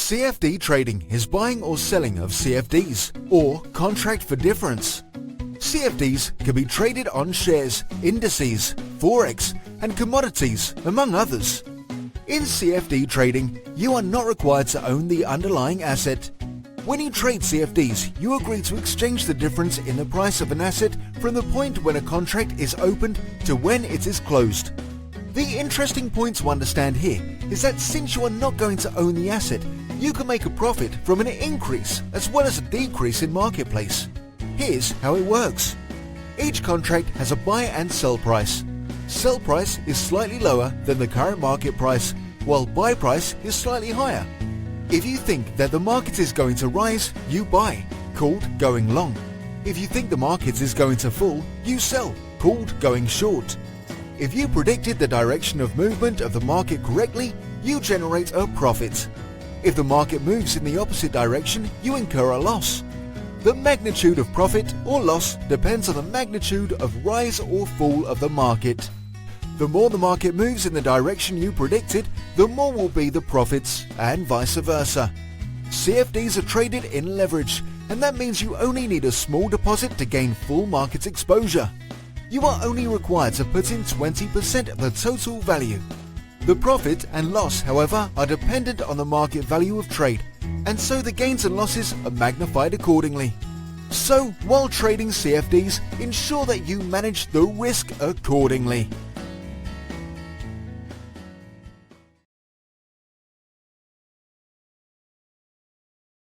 CFD trading is buying or selling of CFDs, or contract for difference. CFDs can be traded on shares, indices, Forex and commodities, among others. In CFD trading, you are not required to own the underlying asset. When you trade CFDs, you agree to exchange the difference in the price of an asset from the point when a contract is opened to when it is closed. The interesting point to understand here is that since you are not going to own the asset, you can make a profit from an increase as well as a decrease in marketplace. Here's how it works. Each contract has a buy and sell price. Sell price is slightly lower than the current market price, while buy price is slightly higher. If you think that the market is going to rise, you buy, called going long. If you think the market is going to fall, you sell, called going short. If you predicted the direction of movement of the market correctly, you generate a profit. If the market moves in the opposite direction, you incur a loss. The magnitude of profit or loss depends on the magnitude of rise or fall of the market. The more the market moves in the direction you predicted, the more will be the profits, and vice versa. CFDs are traded in leverage, and that means you only need a small deposit to gain full market exposure. You are only required to put in 20% of the total value. The profit and loss, however, are dependent on the market value of trade, and so the gains and losses are magnified accordingly. So, while trading CFDs, ensure that you manage the risk accordingly.